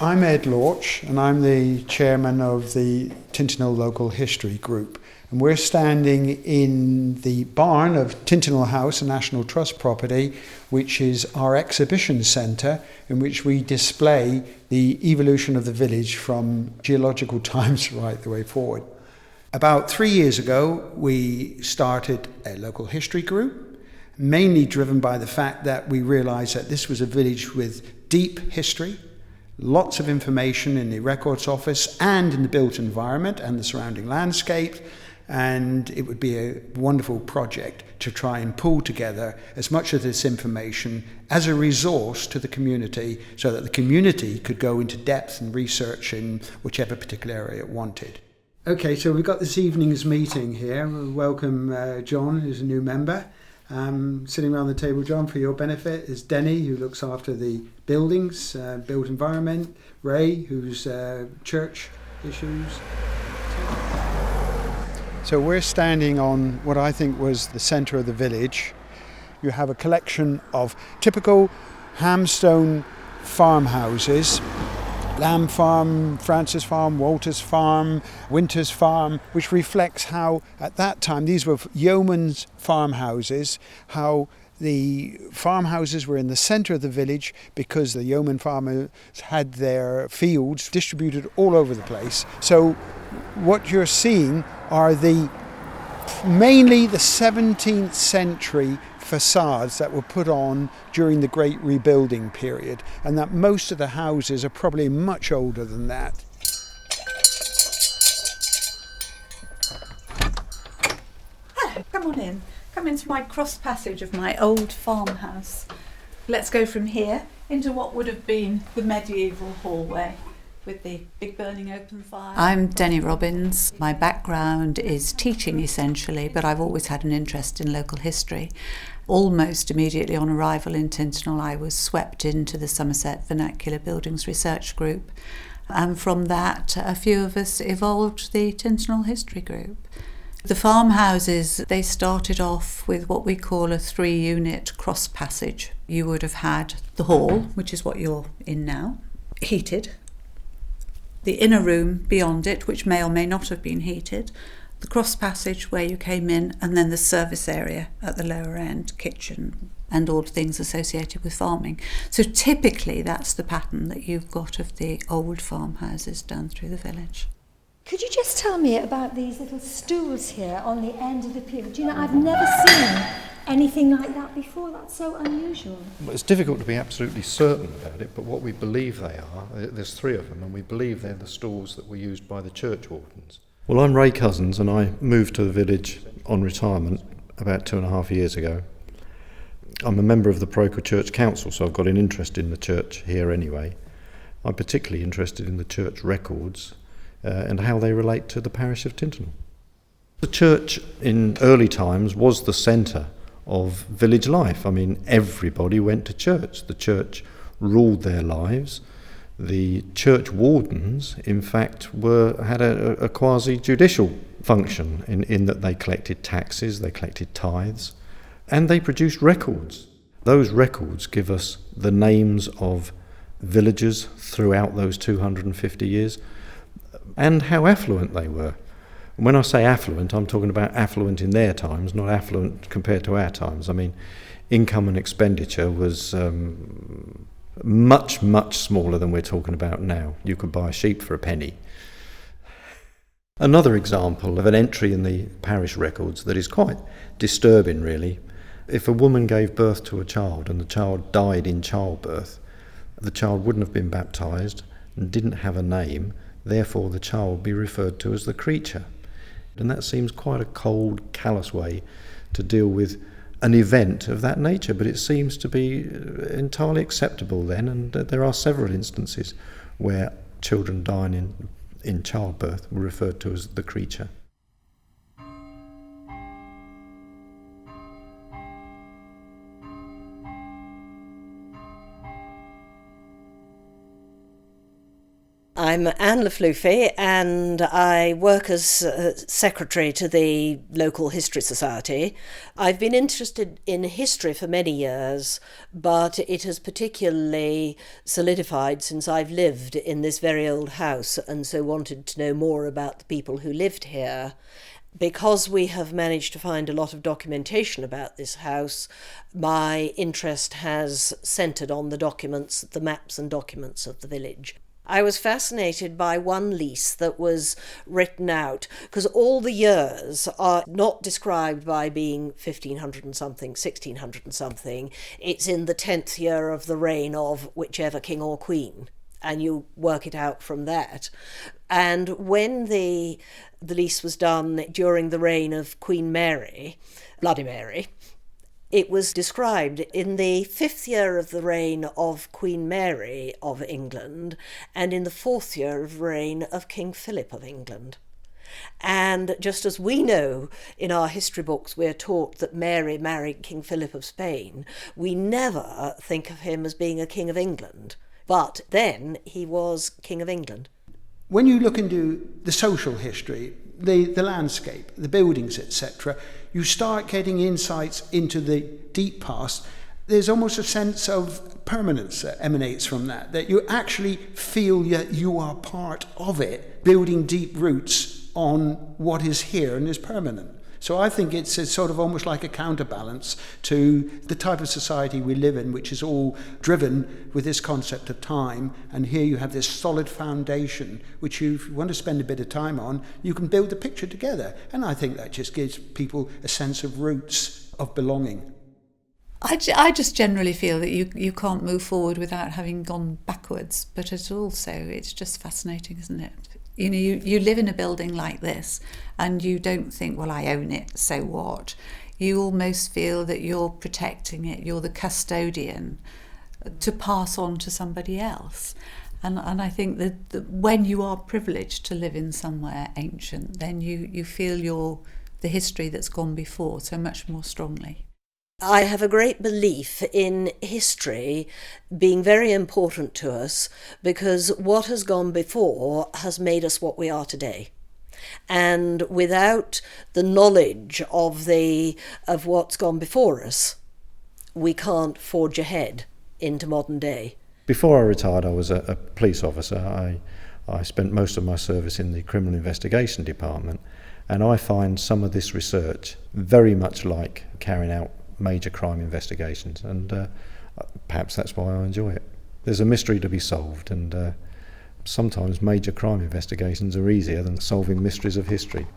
I'm Ed Lorch, and I'm the chairman of the Tinternall Local History Group. And we're standing in the barn of Tinternall House, a National Trust property, which is our exhibition centre, in which we display the evolution of the village from geological times right the way forward. About 3 years ago, we started a local history group, mainly driven by the fact that we realised that this was a village with deep history, lots of information in the records office and in the built environment and the surrounding landscape, and it would be a wonderful project to try and pull together as much of this information as a resource to the community so that the community could go into depth and research in whichever particular area it wanted. Okay, so we've got this evening's meeting here. We'll welcome John, who's a new member. Sitting around the table, John, for your benefit, is Denny, who looks after the buildings, built environment, Ray, who's church issues. So we're standing on what I think was the centre of the village. You have a collection of typical Hamstone farmhouses, Lamb Farm, Francis Farm, Walters Farm, Winters Farm, which reflects how, at that time, these were yeomen's farmhouses, how the farmhouses were in the centre of the village because the yeoman farmers had their fields distributed all over the place. So what you're seeing are mainly the 17th century facades that were put on during the Great Rebuilding period, and that most of the houses are probably much older than that. Hello, come on in. Come into my cross passage of my old farmhouse. Let's go from here into what would have been the medieval hallway with the big burning open fire. I'm Denny Robbins. My background is teaching essentially, but I've always had an interest in local history. Almost immediately on arrival in Tinternall, I was swept into the SOMERSET Vernacular Buildings Research Group. And from that, a few of us evolved the Tinternall History Group. The farmhouses, they started off with what we call a 3-unit cross passage. You would have had the hall, which is what you're in now, heated. The inner room beyond it, which may or may not have been heated, the cross passage where you came in, and then the service area at the lower end, kitchen, and all the things associated with farming. So typically that's the pattern that you've got of the old farmhouses down through the village. Could you just tell me about these little stools here on the end of the pier? Do you know, I've never seen anything like that before. That's so unusual. Well, it's difficult to be absolutely certain about it, but what we believe they are, there's 3 of them, and we believe they're the stools that were used by the church wardens. Well, I'm Ray Cousins, and I moved to the village on retirement about 2.5 years ago. I'm a member of the Parochial Church Council, so I've got an interest in the church here anyway. I'm particularly interested in the church records and how they relate to the parish of Tinternall. The church in early times was the centre of village life. I mean, everybody went to church. The church ruled their lives. The church wardens, in fact, had a quasi-judicial function in that they collected taxes, they collected tithes, and they produced records. Those records give us the names of villagers throughout those 250 years and how affluent they were. When I say affluent, I'm talking about affluent in their times, not affluent compared to our times. I mean, income and expenditure was much, much smaller than we're talking about now. You could buy a sheep for a penny. Another example of an entry in the parish records that is quite disturbing, really. If a woman gave birth to a child and the child died in childbirth, the child wouldn't have been baptised and didn't have a name, therefore the child would be referred to as the creature. And that seems quite a cold, callous way to deal with an event of that nature, but it seems to be entirely acceptable then, and there are several instances where children dying in childbirth were referred to as the creature. I I'm Anne Lafluffy and I work as secretary to the local history society. I've been interested in history for many years, but it has particularly solidified since I've lived in this very old house and so wanted to know more about the people who lived here. Because we have managed to find a lot of documentation about this house, my interest has centred on the documents, the maps and documents of the village. I was fascinated by one lease that was written out, because all the years are not described by being 1500 and something, 1600 and something. It's in the 10th year of the reign of whichever king or queen, and you work it out from that. And when the lease was done during the reign of Queen Mary, Bloody Mary, it was described in the 5th year of the reign of Queen Mary of England and in the 4th year of reign of King Philip of England. And just as we know in our history books we're taught that Mary married King Philip of Spain, we never think of him as being a King of England. But then he was King of England. When you look into the social history, the landscape, the buildings, etc., you start getting insights into the deep past. There's almost a sense of permanence that emanates from that you actually feel that you are part of it, building deep roots on what is here and is permanent. So I think it's sort of almost like a counterbalance to the type of society we live in, which is all driven with this concept of time. And here you have this solid foundation, which if you want to spend a bit of time on, you can build the picture together. And I think that just gives people a sense of roots, of belonging. I just generally feel that you can't move forward without having gone backwards. But it's just fascinating, isn't it? You know, you live in a building like this and you don't think, well, I own it, so what? You almost feel that you're protecting it, you're the custodian to pass on to somebody else. And I think that when you are privileged to live in somewhere ancient, then you feel the history that's gone before so much more strongly. I have a great belief in history being very important to us because what has gone before has made us what we are today. And without the knowledge of what's gone before us, we can't forge ahead into modern day. Before I retired, I was a police officer. I spent most of my service in the criminal investigation department, and I find some of this research very much like carrying out major crime investigations, and perhaps that's why I enjoy it. There's a mystery to be solved, and sometimes major crime investigations are easier than solving mysteries of history.